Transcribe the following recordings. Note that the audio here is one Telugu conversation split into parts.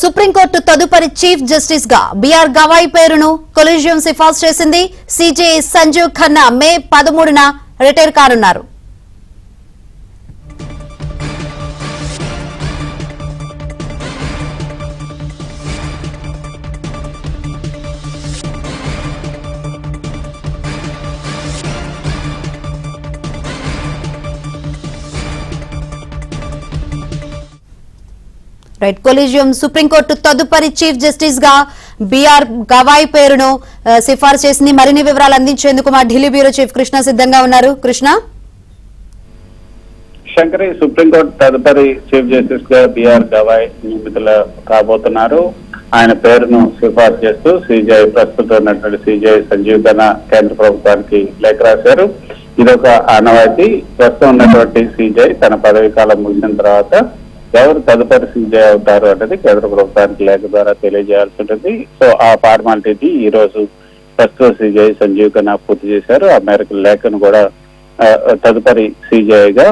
సుప్రీంకోర్టు తదుపరి చీఫ్ జస్టిస్ గా బిఆర్ గవాయ్ పేరును కొలీజియం సిఫార్సు చేసింది. సిజే సంజీవ్ ఖన్నా మే 13న రిటైర్ కానున్నారు. కొలీజియం సుప్రీంకోర్టు తదుపరి చీఫ్ జస్టిస్ గా బిఆర్ గవాయ్ పేరును సిఫార్సు చేసింది. మరిన్ని వివరాలు అందించేందుకు మా ఢిల్లీ బ్యూరో చీఫ్ కృష్ణ సిద్ధంగా ఉన్నారు. కృష్ణ, శంకరి, సుప్రీంకోర్టు తదుపరి చీఫ్ జస్టిస్ గా బిఆర్ గవాయ్ నియమితులు కాబోతున్నారు. ఆయన పేరును సిఫార్సు చేస్తూ సిజేఐ ప్రస్తుతం ఉన్నటువంటి సిజేఐ సంజీవ్ ఖన్నా కేంద్ర ప్రభుత్వానికి లేఖ రాశారు. ఇదొక ఆనవాయితీ. ప్రస్తుతం ఉన్నటువంటి సిజేఐ తన పదవీ కాలం ముగిసిన తర్వాత ఎవరు తదుపరి సీజే అవుతారు అనేది కేంద్ర ప్రభుత్వానికి లేఖ ద్వారా తెలియజేయాల్సి ఉంటుంది. సో ఆ ఫార్మాలిటీ ఈ రోజు ప్రస్తుత సీజే సంజీవ్ ఖన్నా పూర్తి చేశారు. ఆ మేరకు లేఖను కూడా తదుపరి సీజేఐగా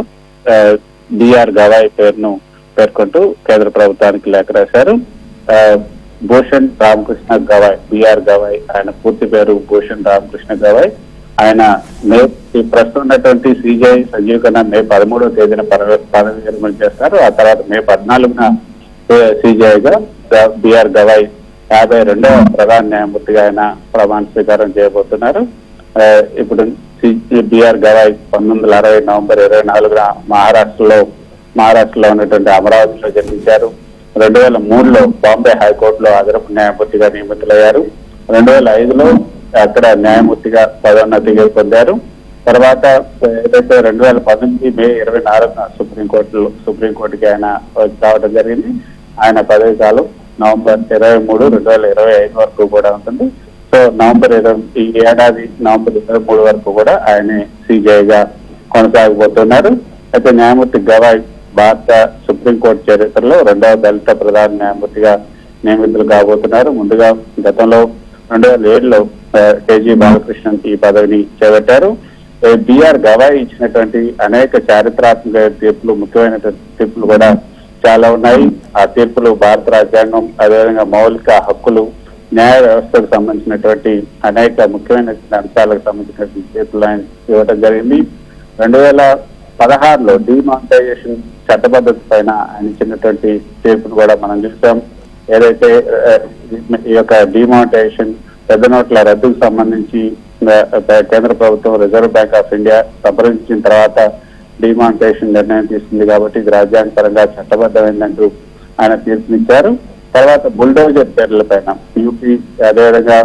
బిఆర్ గవాయ్ పేరును పేర్కొంటూ కేంద్ర ప్రభుత్వానికి లేఖ రాశారు. భూషణ్ రామకృష్ణ గవాయ్, బిఆర్ గవాయ్ ఆయన పూర్తి పేరు భూషణ్ రామకృష్ణ గవాయ్. ఆయన ప్రస్తుతం ఉన్నటువంటి సిజేఐ సంజీవ్ ఖన్నా మే 13వ తేదీన పదవి విరమణ చేస్తారు. ఆ తర్వాత మే 14న సిజేఐగా బిఆర్ గవాయ్ 52వ ప్రధాన న్యాయమూర్తిగా ఆయన ప్రమాణ స్వీకారం చేయబోతున్నారు. ఇప్పుడు బిఆర్ గవాయ్ 1960 నవంబర్ 24న మహారాష్ట్రలో ఉన్నటువంటి అమరావతిలో జన్మించారు. 2003లో బాంబే హైకోర్టులో అదనపు న్యాయమూర్తిగా నియమితులయ్యారు. 2005లో అక్కడ న్యాయమూర్తిగా పదోన్నతి పొందారు. తర్వాత ఏదైతే 2019 మే 24న సుప్రీంకోర్టుకి ఆయన రావడం జరిగింది. ఆయన పదవి కాలం నవంబర్ 23, 2025 వరకు కూడా ఉంటుంది. సో ఈ ఏడాది నవంబర్ 23 వరకు కూడా ఆయన సిజేఐగా కొనసాగబోతున్నారు. అయితే న్యాయమూర్తి గవాయ్ భారత సుప్రీంకోర్టు చరిత్రలో 2వ దళిత ప్రధాన న్యాయమూర్తిగా నియమితులు కాబోతున్నారు. ముందుగా గతంలో 2007లో కేజీ బాలకృష్ణన్ ఈ పదవిని చేపట్టారు. బిఆర్ గవాయ్ ఇచ్చినటువంటి అనేక చారిత్రాత్మక తీర్పులు, ముఖ్యమైన తీర్పులు కూడా చాలా ఉన్నాయి. ఆ తీర్పులు భారత రాజ్యాంగం, అదేవిధంగా మౌలిక హక్కులు, న్యాయ వ్యవస్థకు సంబంధించినటువంటి అనేక ముఖ్యమైన అంశాలకు సంబంధించినటువంటి తీర్పులు ఆయన ఇవ్వడం జరిగింది. 2016లో డిమానిటైజేషన్ చట్టబద్ధత పైన ఆయన ఇచ్చినటువంటి తీర్పును కూడా మనం చూసాం. ఏదైతే ఈ యొక్క డిమానిటైజేషన్ పెద్ద నోట్ల రద్దుకు సంబంధించి కేంద్ర ప్రభుత్వం రిజర్వ్ బ్యాంక్ ఆఫ్ ఇండియా సంప్రదించిన తర్వాత డిమానిటైజేషన్ నిర్ణయం తీసుకుంది కాబట్టి ఇది రాజ్యాంగపరంగా చట్టబద్ధమైందంటూ ఆయన తీర్పునిచ్చారు. తర్వాత బుల్డోజర్ పేర్ల పైన యూపీ, అదేవిధంగా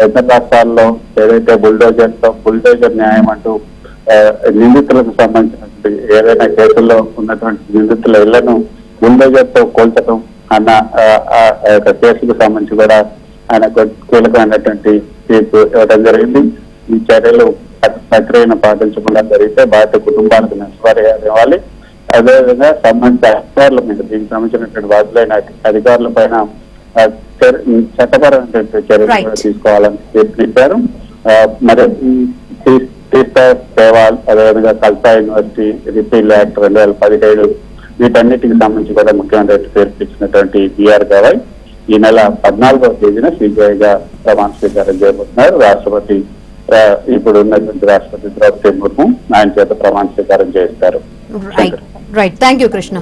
ఇతర రాష్ట్రాల్లో ఏదైతే బుల్డోజర్ న్యాయం అంటూ నిందితులకు సంబంధించినటువంటి ఏదైనా కేసుల్లో ఉన్నటువంటి నిందితుల ఇళ్లను బుల్డోజర్ తో కోల్చడం అన్న కేసుకు సంబంధించి కూడా ఆయన కీలకమైనటువంటి తీర్పు ఇవ్వడం జరిగింది. ఈ చర్యలు ప్రక్రియను పాటించకుండా జరిగితే బాధిత కుటుంబాలకు నష్టపరిహారం ఇవ్వాలి. అదేవిధంగా సంబంధిత అధికారుల మీద, దీనికి సంబంధించినటువంటి బాధ్యులైన అధికారుల పైన చట్టపరమైనటువంటి చర్యలు తీసుకోవాలని తీర్పునిచ్చారు. మరి తీర్థ సేవాల్, అదేవిధంగా కల్సా యూనివర్సిటీ రిపీల్ యాక్ట్ 2017 వీటన్నిటికి సంబంధించి కూడా ముఖ్యమైన తీర్పు ఇచ్చినటువంటి బిఆర్ గవాయ్ ఈ నెల 14వ తేదీన సిజేఐగా ప్రమాణ స్వీకారం చేయబోతున్నారు. రాష్ట్రపతి ఇప్పుడు ఉన్నటువంటి రాష్ట్రపతి ద్రౌపది ముర్ము ఆయన చేత ప్రమాణ స్వీకారం చేస్తారు. Right, thank you Krishna.